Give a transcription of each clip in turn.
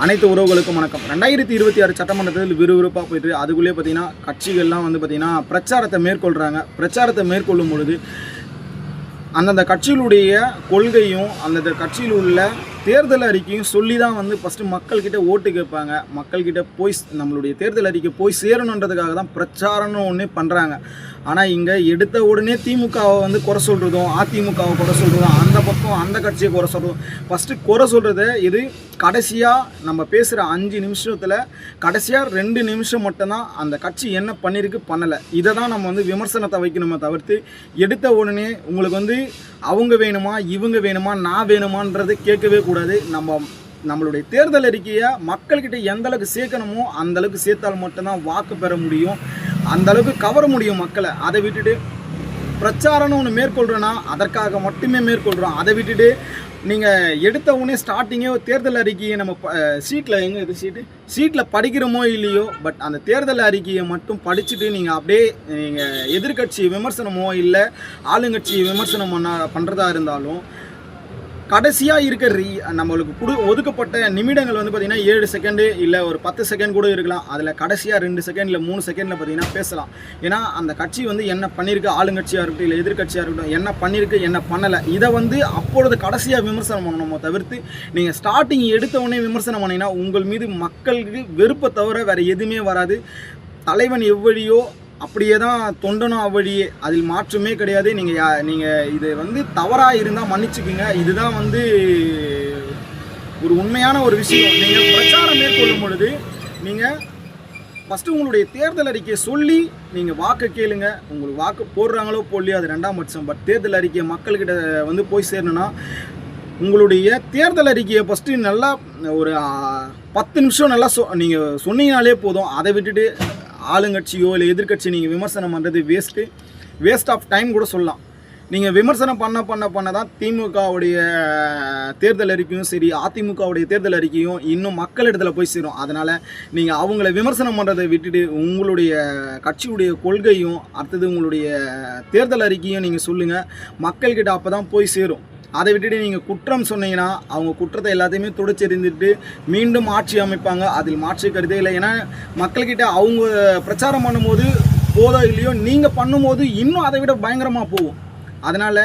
அனைத்து உறவுகளுக்கும் வணக்கம். 2026 சட்டமன்றத்தில் விறுவிறுப்பாக போயிட்டு அதுக்குள்ளே பார்த்தீங்கன்னா கட்சிகள்லாம் வந்து பார்த்தீங்கன்னா பிரச்சாரத்தை மேற்கொள்கிறாங்க. பிரச்சாரத்தை மேற்கொள்ளும் பொழுது அந்தந்த கட்சிகளுடைய கொள்கையும் அந்தந்த கட்சியில் உள்ள தேர்தல் அறிக்கையும் சொல்லி தான் வந்து ஃபஸ்ட்டு மக்கள்கிட்ட ஓட்டு கேட்பாங்க. மக்கள்கிட்ட போய் நம்மளுடைய தேர்தல் அறிக்கை போய் சேரணுன்றதுக்காக தான் பிரச்சாரம்னு ஒன்று பண்ணுறாங்க. ஆனால் இங்கே எடுத்த உடனே திமுகவை வந்து குறை சொல்கிறதும் அதிமுகவை குறை சொல்கிறதும் அந்த பக்கம் அந்த கட்சியை குறை சொல்கிறதும் ஃபஸ்ட்டு குறை சொல்கிறத இது கடைசியாக நம்ம பேசுகிற 5 நிமிஷத்தில் கடைசியாக 2 நிமிஷம் மட்டும்தான் அந்த கட்சி என்ன பண்ணியிருக்கு பண்ணலை இதை தான் நம்ம வந்து விமர்சனத்தை வைக்கணுமே தவிர்த்து எடுத்த உடனே உங்களுக்கு வந்து அவங்க வேணுமா இவங்க வேணுமா நான் வேணுமான்றது கேட்கவே கூடாது. நம்மளுடைய தேர்தல் அறிக்கையை மக்கள்கிட்ட எந்த அளவுக்கு சேர்க்கணுமோ அந்த அளவுக்கு சேர்த்தால் மட்டும்தான் வாக்கு பெற முடியும், அந்த அளவுக்கு கவர முடியும் மக்களை. அதை விட்டுட்டு பிரச்சாரம்னு ஒன்று மேற்கொள்கிறோன்னா அதற்காக மட்டுமே மேற்கொள்கிறோம். அதை விட்டுட்டு நீங்கள் எடுத்த உடனே ஸ்டார்டிங்கே தேர்தல் அறிக்கையை நம்ம சீட்டில் எங்கே இது சீட்டில் படிக்கிறோமோ இல்லையோ பட் அந்த தேர்தல் அறிக்கையை மட்டும் படிச்சுட்டு நீங்கள் அப்படியே நீங்கள் எதிர்கட்சி விமர்சனமோ இல்லை ஆளுங்கட்சி விமர்சனம் பண்ணுறதா இருந்தாலும் கடைசியாக இருக்கிற நம்மளுக்கு ஒதுக்கப்பட்ட நிமிடங்கள் வந்து பார்த்திங்கன்னா 7 செகண்டு இல்லை ஒரு 10 செகண்ட் கூட இருக்கலாம். அதில் கடைசியாக 2 செகண்ட் இல்லை 3 செகண்டில் பார்த்திங்கன்னா பேசலாம். ஏன்னா அந்த கட்சி வந்து என்ன பண்ணியிருக்கு, ஆளுங்கட்சியாக இருக்கட்டும் இல்லை எதிர்கட்சியாக இருக்கட்டும் என்ன பண்ணியிருக்கு என்ன பண்ணலை இதை வந்து அப்பொழுது கடைசியாக விமர்சனம் பண்ணணுமோ தவிர்த்து நீங்கள் ஸ்டார்டிங் எடுத்த உடனே விமர்சனம் பண்ணிங்கன்னா உங்கள் மீது மக்களுக்கு வெறுப்பை தவிர வேறு எதுவுமே வராது. தலைவன் எவ்வழியோ அப்படியே தான் தொண்டனும் அவ்வழியே, அதில் மாற்றமே கிடையாது. நீங்கள் இது வந்து தவறாக இருந்தால் மன்னிச்சுக்குங்க. இதுதான் வந்து ஒரு உண்மையான ஒரு விஷயம். நீங்கள் பிரச்சாரம் மேற்கொள்ளும் பொழுது நீங்கள் ஃபஸ்ட்டு உங்களுடைய தேர்தல் அறிக்கையை சொல்லி நீங்கள் வாக்கு கேளுங்க. உங்களுக்கு வாக்கு போடுறாங்களோ போடலையோ அது 2ஆம் பட்சம். பட் தேர்தல் அறிக்கையை மக்கள்கிட்ட வந்து போய் சேரணுன்னா உங்களுடைய தேர்தல் அறிக்கையை ஃபஸ்ட்டு நல்லா ஒரு 10 நிமிஷம் நல்லா நீங்கள் சொன்னீங்கனாலே போதும். அதை விட்டுட்டு ஆளுங்கட்சியோ இல்லை எதிர்கட்சி நீங்கள் விமர்சனம் பண்ணுறது வேஸ்ட் ஆஃப் டைம் கூட சொல்லலாம். நீங்கள் விமர்சனம் பண்ண தான் திமுகவுடைய தேர்தல் அறிக்கையும் சரி அதிமுகவுடைய தேர்தல் அறிக்கையும் இன்னும் மக்களிடத்தில் போய் சேரும். அதனால் நீங்கள் அவங்கள விமர்சனம் பண்ணுறதை விட்டுட்டு உங்களுடைய கட்சியுடைய கொள்கையும் அடுத்தது உங்களுடைய தேர்தல் அறிக்கையும் நீங்கள் சொல்லுங்கள். மக்கள்கிட்ட அப்போ தான் போய் சேரும். அதை விட்டுட்டு நீங்கள் குற்றம் சொன்னீங்கன்னா அவங்க குற்றத்தை எல்லாத்தையுமே துடைச்செறிந்துட்டு மீண்டும் ஆட்சி அமைப்பாங்க. அதில் மாற்று கருதே இல்லை. ஏன்னா மக்கள்கிட்ட அவங்க பிரச்சாரம் பண்ணும்போது போதோ இல்லையோ நீங்கள் பண்ணும்போது இன்னும் அதை விட பயங்கரமாக போகும். அதனால்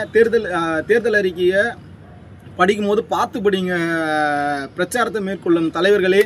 தேர்தல் அறிக்கையை படிக்கும்போது பார்த்து படிங்க. பிரச்சாரத்தை மேற்கொள்ளும் தலைவர்களே.